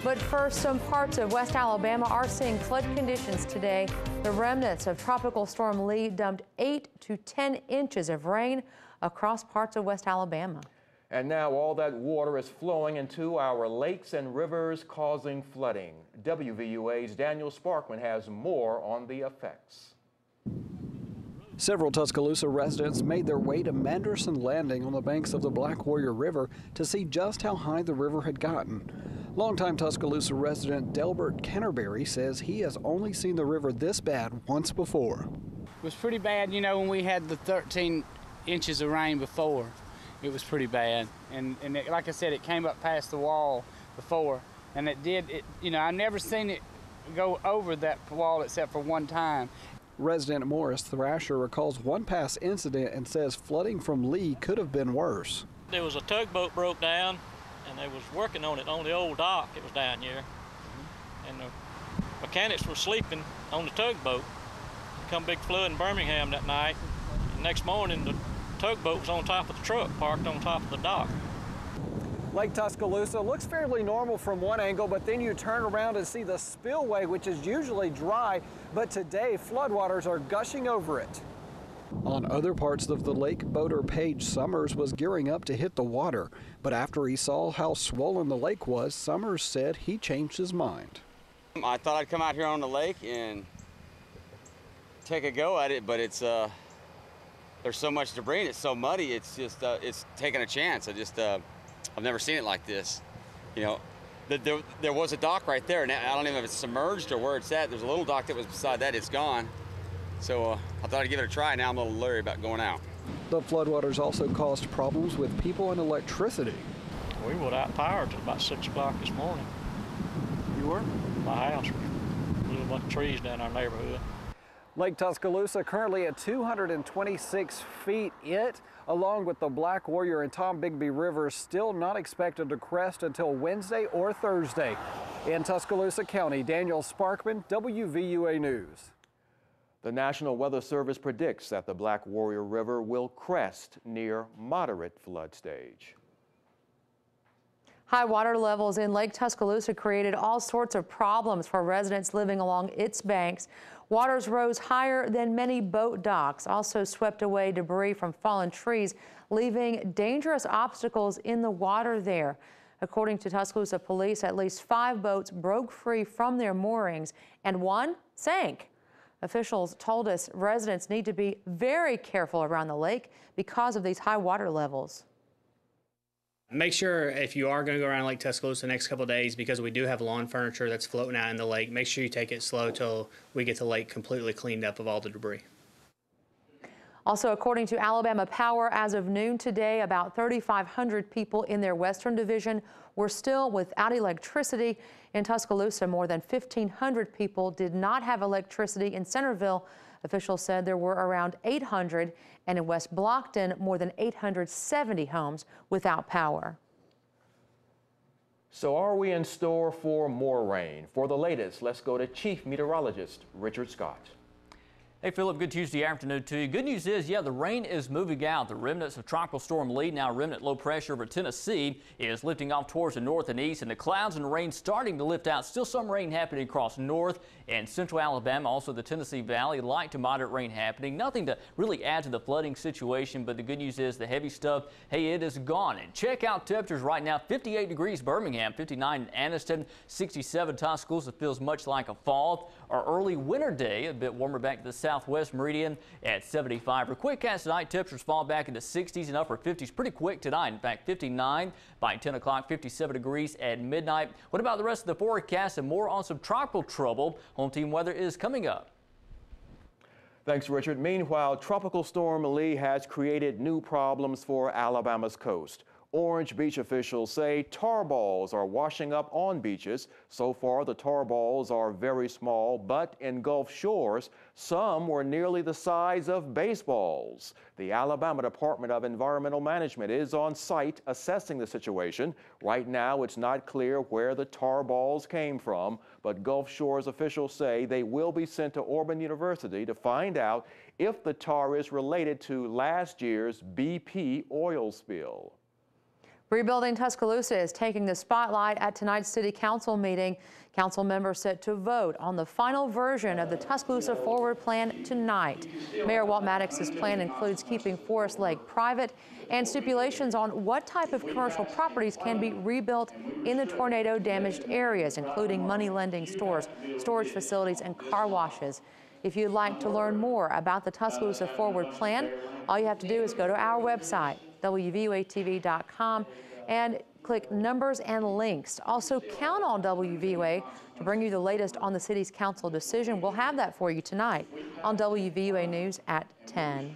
But first, some parts of West Alabama are seeing flood conditions today. The remnants of Tropical Storm Lee dumped 8 to 10 inches of rain across parts of West Alabama. And now all that water is flowing into our lakes and rivers, causing flooding. WVUA's Daniel Sparkman has more on the effects. Several Tuscaloosa residents made their way to Manderson Landing on the banks of the Black Warrior River to see just how high the river had gotten. Longtime Tuscaloosa resident Delbert Kennerberry says he has only seen the river this bad once before. It was pretty bad, you know, when we had the 13 inches of rain before. It was pretty bad, and like I said, it came up past the wall before, and you know, I've never seen it go over that wall except for one time. Resident Morris Thrasher recalls one past incident and says flooding from Lee could have been worse. There was a tugboat broke down, and they was working on it on the old dock. It was down here, and the mechanics were sleeping on the tugboat. Come big flood in Birmingham that night. The next morning, the tugboat was on top of the truck, parked on top of the dock. Lake Tuscaloosa looks fairly normal from one angle, but then you turn around and see the spillway, which is usually dry, but today floodwaters are gushing over it. On other parts of the lake, boater Paige Summers was gearing up to hit the water, but after he saw how swollen the lake was, Summers said he changed his mind. I thought I'd come out here on the lake and take a go at it, but it's there's so much debris and it's so muddy, it's just it's taking a chance. I've never seen it like this. You know, there was a dock right there, and I don't even know if it's submerged or where it's at. There's a little dock that was beside that, it's gone. So I thought I'd give it a try. Now I'm a little leery about going out. The floodwaters also caused problems with people and electricity. We were without power till about 6 o'clock this morning. You were? My house was a little bunch of trees down our neighborhood. Lake Tuscaloosa currently at 226 feet. It, along with the Black Warrior and Tom Bigby rivers, still not expected to crest until Wednesday or Thursday. In Tuscaloosa County, Daniel Sparkman, WVUA News. The National Weather Service predicts that the Black Warrior River will crest near moderate flood stage. High water levels in Lake Tuscaloosa created all sorts of problems for residents living along its banks. Waters rose higher than many boat docks, also swept away debris from fallen trees, leaving dangerous obstacles in the water there. According to Tuscaloosa police, at least 5 boats broke free from their moorings and one sank. Officials told us residents need to be very careful around the lake because of these high water levels. Make sure if you are going to go around Lake Tuscaloosa the next couple of days, because we do have lawn furniture that's floating out in the lake, make sure you take it slow till we get the lake completely cleaned up of all the debris. Also, according to Alabama Power, as of noon today, about 3,500 people in their western division were still without electricity. In Tuscaloosa, more than 1,500 people did not have electricity. In Centerville, officials said there were around 800, and in West Blockton, more than 870 homes without power. So are we in store for more rain? For the latest, let's go to Chief Meteorologist Richard Scott. Hey, Philip, good Tuesday afternoon to you. Good news is, the rain is moving out. The remnants of Tropical Storm Lee, now remnant low pressure over Tennessee, is lifting off towards the north and east, and the clouds and rain starting to lift out. Still some rain happening across north and central Alabama, also the Tennessee Valley. Light to moderate rain happening. Nothing to really add to the flooding situation, but the good news is the heavy stuff, hey, it is gone. And check out temperatures right now. 58 degrees Birmingham, 59 in Anniston, 67 Tuscaloosa. Feels much like a fall or early winter day. A bit warmer back to the southwest Meridian at 75. For QuickCast tonight, temperatures fall back into 60s and upper 50s pretty quick tonight. In fact, 59 by 10 o'clock, 57 degrees at midnight. What about the rest of the forecast and more on some tropical trouble? Home team weather is coming up. Thanks, Richard. Meanwhile, Tropical Storm Lee has created new problems for Alabama's coast. Orange Beach officials say tar balls are washing up on beaches. So far, the tar balls are very small, but in Gulf Shores, some were nearly the size of baseballs. The Alabama Department of Environmental Management is on site assessing the situation. Right now, it's not clear where the tar balls came from, but Gulf Shores officials say they will be sent to Auburn University to find out if the tar is related to last year's BP oil spill. Rebuilding Tuscaloosa is taking the spotlight at tonight's City Council meeting. Council members set to vote on the final version of the Tuscaloosa Forward Plan tonight. Mayor Walt Maddox's plan includes keeping Forest Lake private and stipulations on what type of commercial properties can be rebuilt in the tornado-damaged areas, including money-lending stores, storage facilities, and car washes. If you'd like to learn more about the Tuscaloosa Forward Plan, all you have to do is go to our website, WVUATV.com, and click numbers and links. Also, count on WVUA to bring you the latest on the city's council decision. We'll have that for you tonight on WVUA News at 10.